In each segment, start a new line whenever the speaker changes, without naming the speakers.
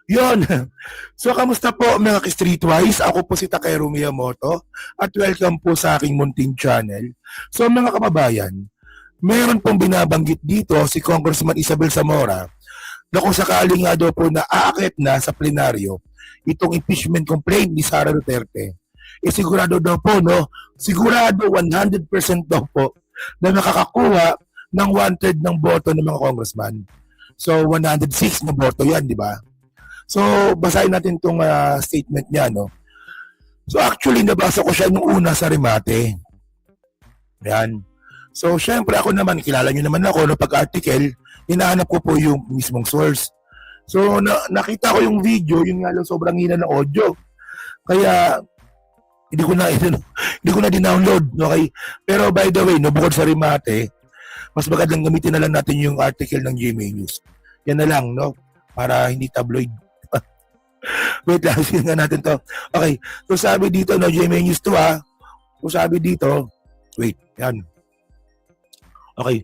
Yon. So, kamusta po mga ka-Streetwise? Ako po si Takeru Miyamoto at welcome po sa aking munting channel. So, mga kababayan, meron pong binabanggit dito si Congressman Isabel Zamora na kung sakaling nga daw po na aakit na sa plenaryo itong impeachment complaint ni Sara Duterte, sigurado daw po, no? Sigurado 100% daw po na makakakuha ng 1/3 ng boto ng mga congressman. So, 106 na boto yan, di ba? So, basahin natin itong statement niya, no? So, actually, nabasa ko siya nung una sa remate. Yan. So, syempre ako naman, kilala nyo naman ako, no, pag-article, hinahanap ko po yung mismong source. So, nakita ko yung video, yun nga lang sobrang hina ng audio. Kaya, hindi ko na, hindi ko na din-download. Okay? Pero by the way, no, bukod sa remate, mas magandang gamitin na lang natin yung article ng GMA News. Yan na lang, no? Para hindi tabloid. Wait lang, nga natin to. Okay, so sabi dito, no, GMA News to So sabi dito, wait, yan. Okay,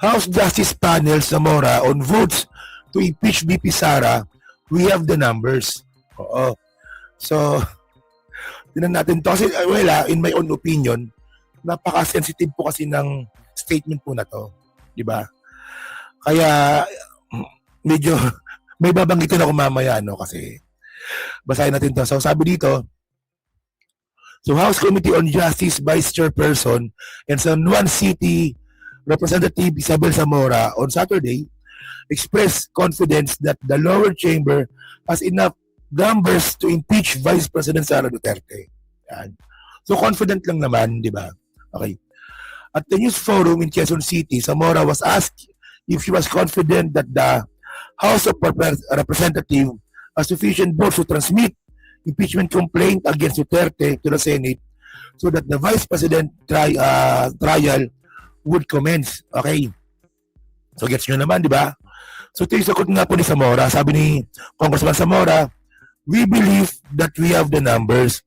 House Justice Panel Zamora on votes to impeach VP Sara, we have the numbers. Oo. So, tinan natin to. Kasi, in my own opinion, napaka-sensitive po kasi ng statement po na to. Diba? Kaya, medyo, may babanggitin ako mamaya, no, kasi, basahin natin to. So, sabi dito, so House Committee on Justice Vice Chairperson and San Juan City Representative Isabel Zamora on Saturday expressed confidence that the lower chamber has enough numbers to impeach Vice President Sara Duterte. Yan. So confident lang naman, di ba? Okay. At the news forum in Quezon City, Zamora was asked if she was confident that the House of Representatives has sufficient votes to transmit impeachment complaint against Duterte to the Senate so that the Vice President trial would commence. Okay. So gets nyo naman, di ba? So ito yung sagot nga po ni Zamora. Sabi ni Congressman Zamora, we believe that we have the numbers.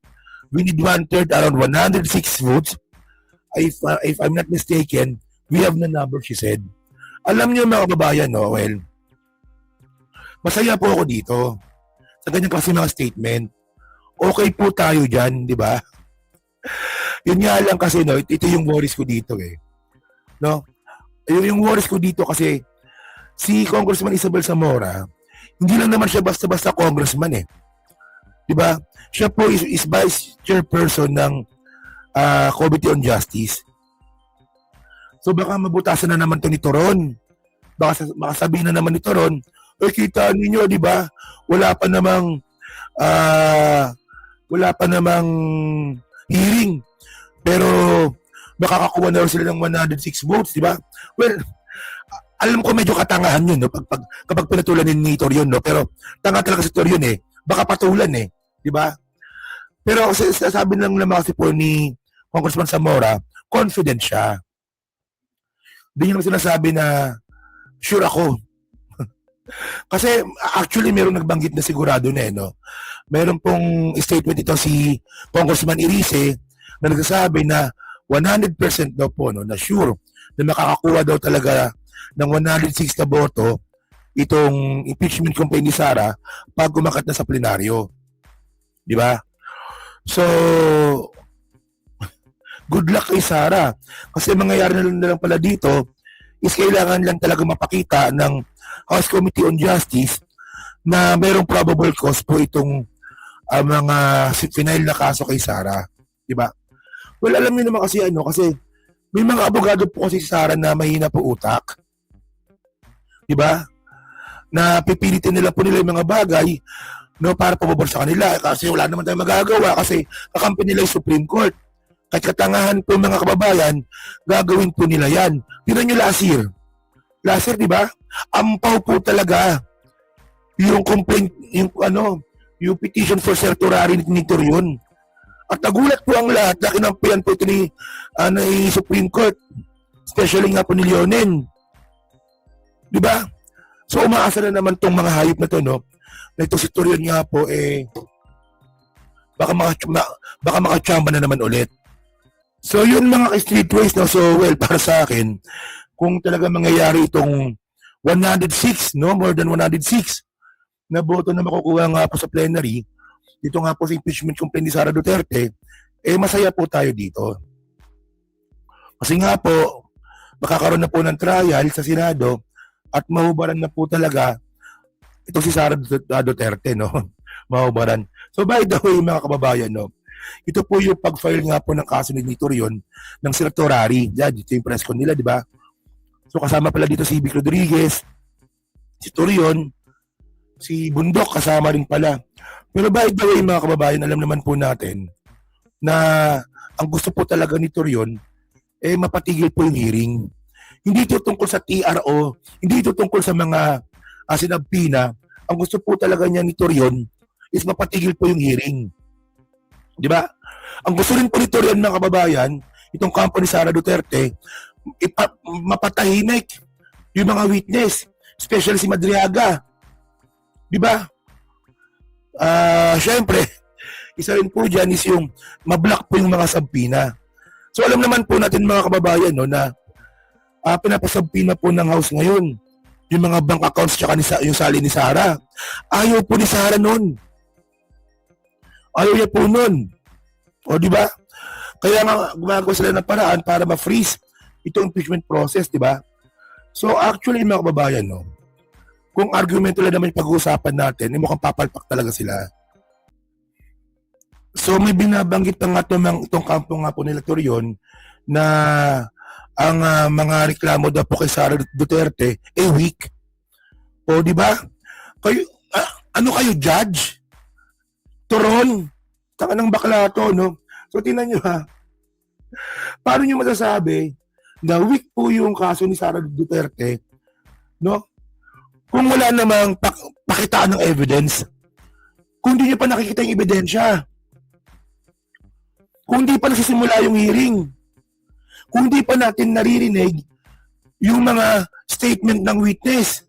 We need 1/3, around 106 votes. If I'm not mistaken, we have the numbers, she said. Alam niyo mga kababayan, no? Well, masaya po ako dito sa ganyan kasi mga statement. Okay po tayo dyan, di ba? Yun nga lang kasi, no, ito yung worries ko dito eh. No? Yung worries ko dito kasi si Congressman Isabel Zamora, hindi lang naman siya basta-basta congressman eh. Di ba? Siya po is vice chairperson ng Committee on Justice. So baka mabutasan na naman to ni Toron. Baka sabihin na naman ni Toron, kita niyo, di ba? Wala pa namang hearing. Pero makakakuha na sila ng 106 votes, di ba? Well, alam ko medyo katangahan yun, no? Kapag pinatulan ni Torion, no? Pero tanga talaga si Torion eh. Baka patulan eh, di ba? Pero sabi lang naman kasi po ni Congressman Zamora, confident siya. Hindi niya sinasabi na sure ako. Kasi actually merong nagbanggit na sigurado na eh, no? Meron pong statement ito si Congressman Irice na nagsasabi na 100% daw po, no, na sure na makakakuha daw talaga ng 106 na boto itong impeachment complaint ni Sara pag umakat na sa plenaryo. Di ba? So, good luck kay Sara. Kasi mangyayari na lang pala dito is kailangan lang talaga mapakita ng House Committee on Justice na mayroong probable cause po itong mga final na kaso kay Sara. Di ba? Well, alam niyo naman kasi kasi may mga abogado po kasi si Sara na mahina po utak. Di ba? Na pipilitin nila po nila yung mga bagay, no, para pabor sa kanila kasi wala naman tayong magagawa kasi kakampi nila yung Supreme Court. Kahit katangahan po mga kababayan, gagawin po nila yan. Tignan nyo last year. Last year, di ba? Ampaw po talaga yung complaint, yung petition for certiorari ni Torion. At nagulat po ang lahat na kinampihan po ito ni Supreme Court. Especially nga po ni Leonen. Di ba? So umaasa na naman tong mga hayop na to, no? Na ito si Torion nga po, baka makachamba na naman ulit. So yun mga ka-streetways, no? So well, para sa akin, kung talaga mangyayari itong 106, no? More than 106 na boto na makukuha nga po sa plenary, dito nga po sa impeachment complaint ni Sara Duterte, masaya po tayo dito. Kasi nga po, makakaroon na po ng trial sa Senado at mahubaran na po talaga ito si Sara Duterte, no? Mahubaran. So by the way, mga kababayan, no? Ito po yung pag-file nga po ng kaso ni Torion ng certiorari. Yan, dito yung press con nila, di ba? So kasama pala dito si Vic Rodriguez, si Torion, si Bundok kasama rin pala. Pero by the way, mga kababayan, alam naman po natin na ang gusto po talaga ni Torion mapatigil po yung hearing. Hindi ito tungkol sa TRO, hindi ito tungkol sa mga sinabpina. Ang gusto po talaga niya ni Torion is mapatigil po yung hearing. Di ba? Ang gusto rin po ni Torion, mga kababayan, itong kampo ni Sara Duterte, mapatahimik yung mga witness, especially si Madriaga. Di ba? Syempre, isa rin po dyan is yung mablock po yung mga sabpina. So alam naman po natin, mga kababayan, no, na pinapasabpina po ng House ngayon yung mga bank accounts tsaka yung sali ni Sara. Ayaw po ni Sara nun. Ayaw niya po nun. O di ba? Kaya nga gumagawa sila ng paraan para ma-freeze itong impeachment process, di ba? So actually, mga kababayan, no, kung argumento lang naman yung pag-uusapan natin, mukhang papalpak talaga sila. So may binabanggit pa nga itong kampo nga po nila Torion na ang mga reklamo daw po kay Sara Duterte weak. O di ba? Kayo ano kayo, judge? Turon. Taka ng bakla to, no? So tingnan niyo, ha. Paano niyo masasabi na weak po yung kaso ni Sara Duterte, no? Kung wala namang pakitaan ng evidence. Kung hindi niyo pa nakikita yung ebidensya. Kung hindi pa nagsisimula yung hearing, kung hindi pa natin naririnig yung mga statement ng witness,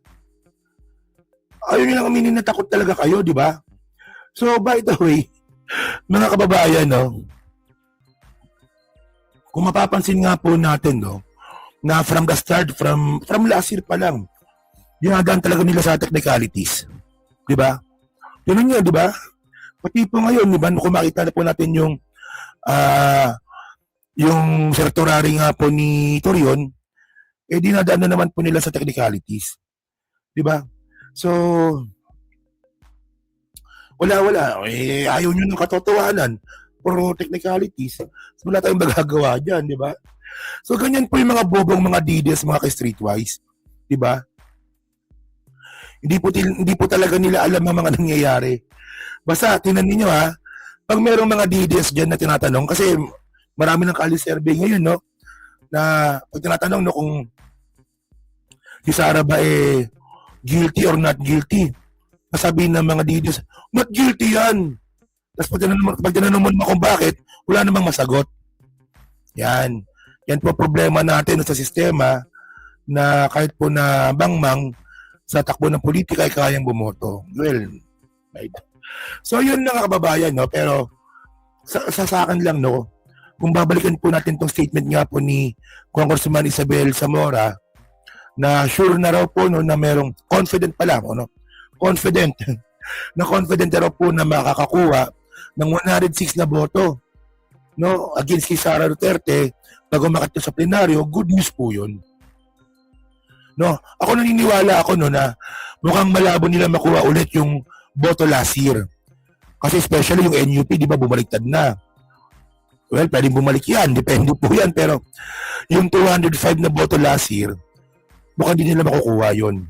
ayaw nyo lang aminin na takot talaga kayo, di ba? So, by the way, mga kababayan, no, kung mapapansin nga po natin, no, na from the start, from last year pa lang, dinadaan talaga nila sa technicalities. Di ba? Yun nyo, di ba? Pati po ngayon, di ba, kung makita na po natin yung certiorari nga po ni Torion, dinadaan na naman po nila sa technicalities. Di ba? So, wala. Ayaw nyo ng katotohanan. Puro technicalities. So, wala tayong magagawa dyan, di ba? So, ganyan po yung mga bobong mga DDS, mga ka-streetwise. Di ba? Hindi po talaga nila alam ang mga nangyayari. Basta, tinan ninyo, ha, pag merong mga DDS dyan na tinatanong, kasi marami ng Kali survey ngayon, no? Na pag tinatanong, no, kung si Sara ba guilty or not guilty, sasabihin ng mga DDS, not guilty yan. Tapos pag tinanong mo kung bakit, wala namang masagot. Yan. Yan po problema natin sa sistema na kahit po na bangmang sa takbo ng politika ay kayang bumoto. Well, right. So yun na, kababayan, no? Pero sa akin lang, no, kung babalikan po natin tong statement nga po ni Congressman Isabel Zamora na sure na raw po, no, na merong confident pa lang, no? Confident na confident raw po na makakakuha ng 106 na boto, no, against kay Sara Duterte pag umakit sa plenaryo. Good news po yun. No, ako naniniwala ako, no, na mukhang malabo nila makuha ulit yung boto last year. Kasi especially yung NUP, di ba, bumaliktad na. Well, pwedeng bumalik yan. Depende po yan. Pero yung 205 na boto last year, mukhang di nila makukuha yun.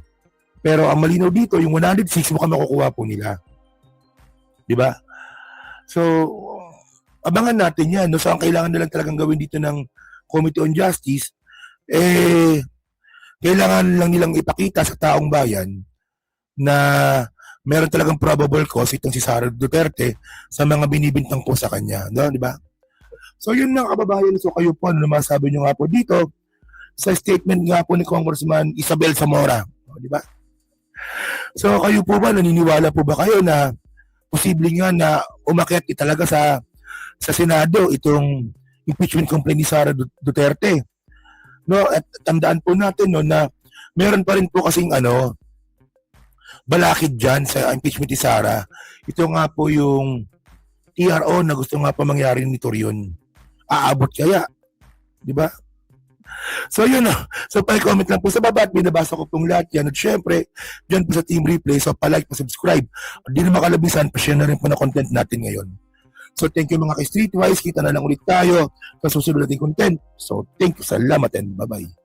Pero ang malinaw dito, yung 106, mukhang makukuha po nila. Di ba? So, abangan natin yan. No? So, ang kailangan nilang talagang gawin dito ng Committee on Justice, kailangan lang nilang ipakita sa taong bayan na meron talagang probable cause itong si Sara Duterte sa mga binibintang po sa kanya. No? Di ba? So, yun na, kababayan. So, kayo po, ano masabi nyo nga po dito sa statement nga po ni Congressman Isabel Zamora. No? Di ba? So, kayo po ba, naniniwala po ba kayo na posible nga na umakyat talaga sa Senado itong impeachment complaint ni Sara Duterte? No, at tandaan po natin, no, na meron pa rin po kasing balakid dyan sa impeachment ni Sara. Ito nga po yung TRO na gusto nga pa mangyari ni Torion. Aabot kaya? Di ba? So yun na. So pa-comment lang po sa baba at binabasa ko pong lahat yan. At syempre, dyan po sa Team Replay. So pa-like, pa-subscribe. At di na makalabisan, pa-share na rin po na content natin ngayon. So thank you mga ka-Streetwise. Kita na lang ulit tayo sa susunod nating content. So thank you. Salamat and bye-bye.